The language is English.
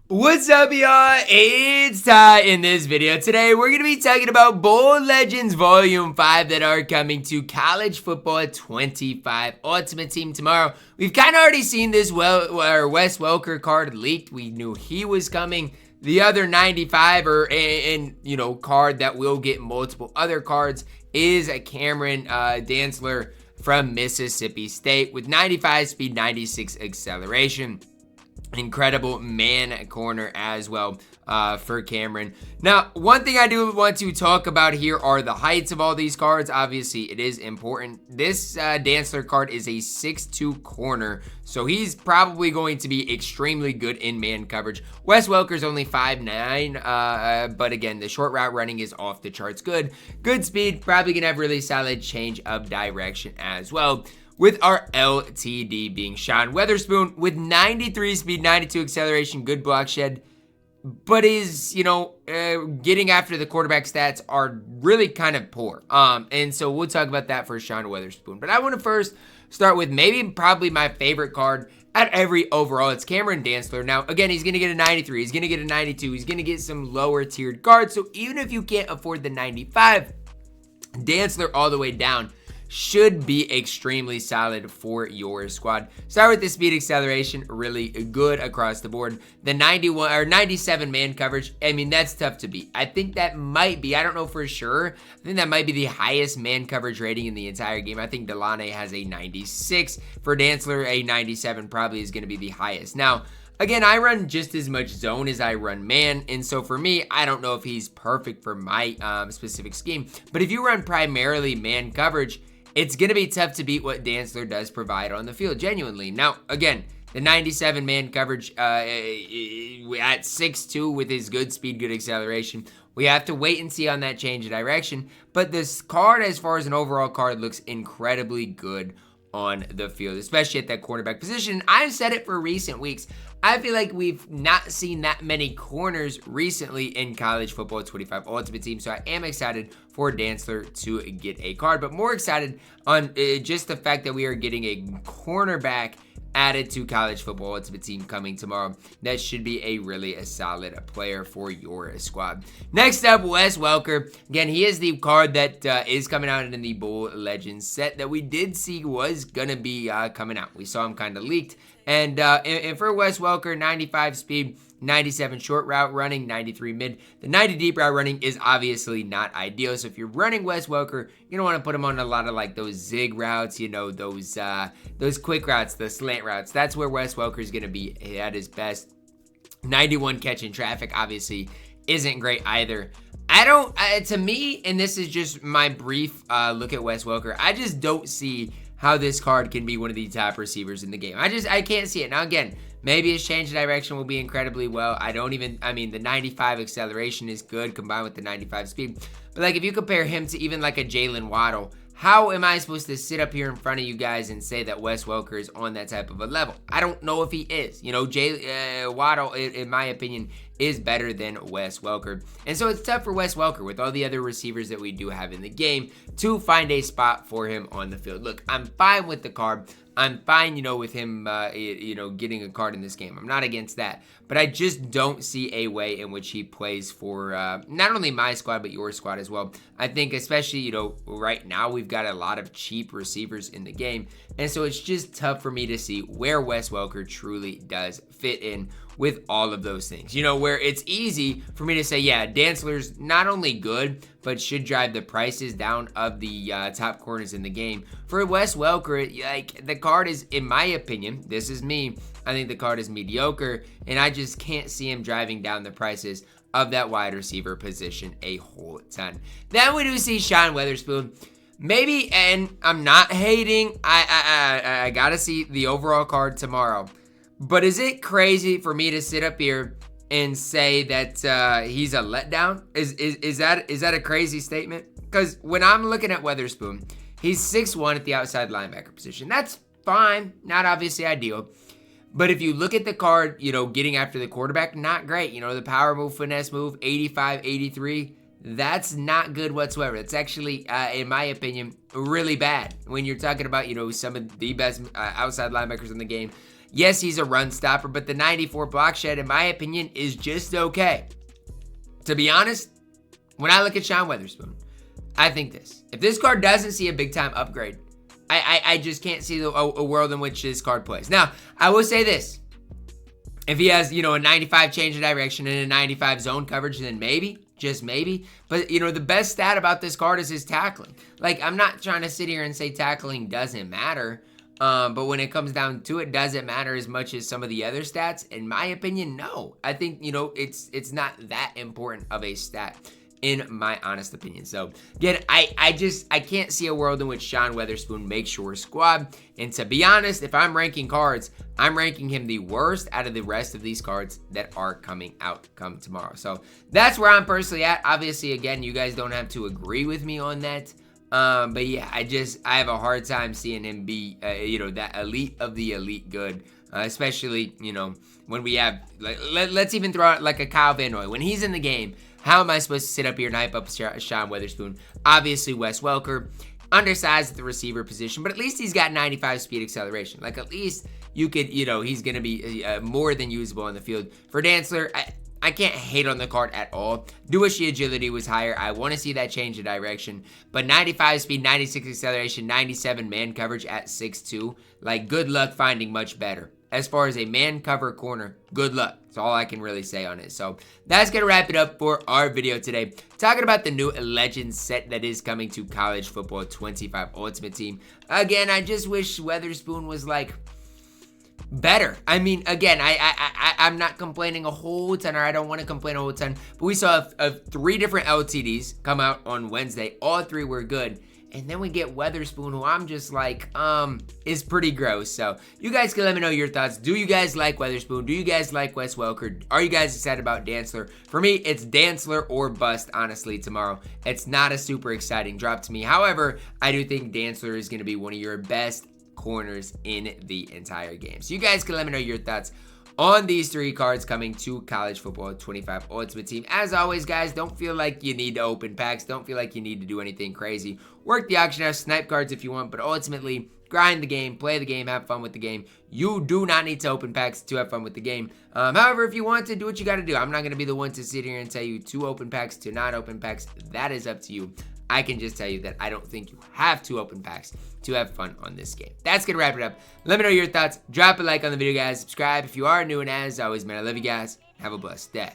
What's up, y'all? It's Ty. In this video today, we're going to be talking about Bowl Legends Volume 5 that are coming to College Football 25 Ultimate Team tomorrow. We've kind of already seen this Wes Welker card leaked. We knew he was coming. The other 95 card that will get multiple other cards is a Cameron Dantzler from Mississippi State with 95 speed, 96 acceleration. Incredible man corner as well for Cameron. Now, one thing I do want to talk about here are the heights of all these cards. Obviously, it is important. This Dantzler card is a 6'2 corner, so he's probably going to be extremely good in man coverage. Wes Welker's only 5'9", but again, the short route running is off the charts good. Good speed, probably going to have really solid change of direction as well. With our LTD being Sean Weatherspoon with 93 speed, 92 acceleration, good block shed, but is, getting after the quarterback stats are really kind of poor. And so we'll talk about that for Sean Weatherspoon. But I want to first start with probably my favorite card at every overall. It's Cameron Dantzler. Now, again, he's going to get a 93. He's going to get a 92. He's going to get some lower tiered cards. So even if you can't afford the 95, Dantzler all the way down should be extremely solid for your squad. Start with the speed acceleration, really good across the board. The 91 or 97 man coverage, I mean, that's tough to beat. I think that might be, I don't know for sure, I think that might be the highest man coverage rating in the entire game. I think Delaney has a 96. For Dantzler, a 97 probably is going to be the highest. Now, again, I run just as much zone as I run man, and so for me, I don't know if he's perfect for my specific scheme, but if you run primarily man coverage, it's going to be tough to beat what Dantzler does provide on the field, genuinely. Now, again, the 97 man coverage at 6'2" with his good speed, good acceleration. We have to wait and see on that change of direction. But this card, as far as an overall card, looks incredibly good on the field, especially at that quarterback position. I've said it for recent weeks. I feel like we've not seen that many corners recently in College Football 25 Ultimate Team, so I am excited for Dantzler to get a card, but more excited on just the fact that we are getting a cornerback added to College Football Ultimate Team coming tomorrow. That should be a solid player for your squad. Next up, Wes Welker. Again, he is the card that is coming out in the Bowl Legends set that we did see was going to be coming out. We saw him kind of leaked. And for Wes Welker, 95 speed, 97 short route running, 93 mid. The 90 deep route running is obviously not ideal. So if you're running Wes Welker, you don't want to put him on a lot of like those zig routes, those quick routes, the slant routes. That's where Wes Welker is going to be at his best. 91 catching traffic obviously isn't great either. To me, and this is just my brief look at Wes Welker, I just don't see how this card can be one of the top receivers in the game. I can't see it. Now, again, maybe his change of direction will be incredibly well. The 95 acceleration is good combined with the 95 speed. But, like, if you compare him to even, like, a Jalen Waddle, how am I supposed to sit up here in front of you guys and say that Wes Welker is on that type of a level? I don't know if he is. Waddle, in my opinion, is better than Wes Welker. And so it's tough for Wes Welker with all the other receivers that we do have in the game to find a spot for him on the field. Look, I'm fine with the card. I'm fine, with him, getting a card in this game. I'm not against that. But I just don't see a way in which he plays for not only my squad, but your squad as well. I think especially, right now we've got a lot of cheap receivers in the game. And so it's just tough for me to see where Wes Welker truly does fit in with all of those things. Where it's easy for me to say, yeah, Dantzler's not only good, but should drive the prices down of the top corners in the game. For Wes Welker, the card is, in my opinion, this is me, I think the card is mediocre, and I just can't see him driving down the prices of that wide receiver position a whole ton. Then we do see Sean Weatherspoon. Maybe, and I'm not hating, I gotta see the overall card tomorrow. But is it crazy for me to sit up here and say that he's a letdown? Is that a crazy statement? Because when I'm looking at Weatherspoon, he's 6'1" at the outside linebacker position. That's fine, not obviously ideal. But if you look at the card, getting after the quarterback, not great. The power move, finesse move, 85, 83. That's not good whatsoever. It's actually, in my opinion, really bad. When you're talking about, some of the best outside linebackers in the game, Yes, he's a run stopper, but the 94 block shed, in my opinion, is just okay. To be honest, when I look at Sean Weatherspoon, I think this. If this card doesn't see a big-time upgrade, I just can't see a world in which this card plays. Now, I will say this. If he has, a 95 change of direction and a 95 zone coverage, then maybe, just maybe. But, the best stat about this card is his tackling. Like, I'm not trying to sit here and say tackling doesn't matter. But when it comes down to it, does it matter as much as some of the other stats? In my opinion, no. I think, it's not that important of a stat, in my honest opinion. So, again, I can't see a world in which Sean Weatherspoon makes your squad. And to be honest, if I'm ranking cards, I'm ranking him the worst out of the rest of these cards that are coming out come tomorrow. So, that's where I'm personally at. Obviously, again, you guys don't have to agree with me on that. But yeah, I have a hard time seeing him be, that elite of the elite good. Especially, when we have, let's even throw out like a Kyle Van Noy. When he's in the game, how am I supposed to sit up here and hype up Sean Weatherspoon? Obviously, Wes Welker, undersized at the receiver position, but at least he's got 95 speed acceleration. Like, at least you could, he's going to be more than usable on the field. For Dantzler, I can't hate on the card at all. Do wish the agility was higher. I want to see that change of direction. But 95 speed, 96 acceleration, 97 man coverage at 6'2". Like, good luck finding much better. As far as a man cover corner, good luck. That's all I can really say on it. So that's going to wrap it up for our video today. Talking about the new Legends set that is coming to College Football 25 Ultimate Team. Again, I just wish Weatherspoon was like better. I mean, again, I'm not complaining a whole ton, or I don't want to complain a whole ton, but we saw 3 different LTDs come out on Wednesday. All 3 were good. And then we get Weatherspoon, who I'm just like, is pretty gross. So you guys can let me know your thoughts. Do you guys like Weatherspoon? Do you guys like Wes Welker? Are you guys excited about Dantzler? For me, it's Dantzler or bust, honestly, tomorrow. It's not a super exciting drop to me. However, I do think Dantzler is going to be one of your best corners in the entire game. So you guys can let me know your thoughts on these 3 cards coming to College Football 25 Ultimate Team. As always, guys, don't feel like you need to open packs. Don't feel like you need to do anything crazy. Work the auction house, snipe cards if you want, but ultimately, grind the game, play the game, have fun with the game. You do not need to open packs to have fun with the game. However, if you want to, do what you got to do. I'm not going to be the one to sit here and tell you to open packs, to not open packs. That is up to you. I can just tell you that I don't think you have to open packs to have fun on this game. That's going to wrap it up. Let me know your thoughts. Drop a like on the video, guys. Subscribe if you are new, and as always, man, I love you guys. Have a blessed day.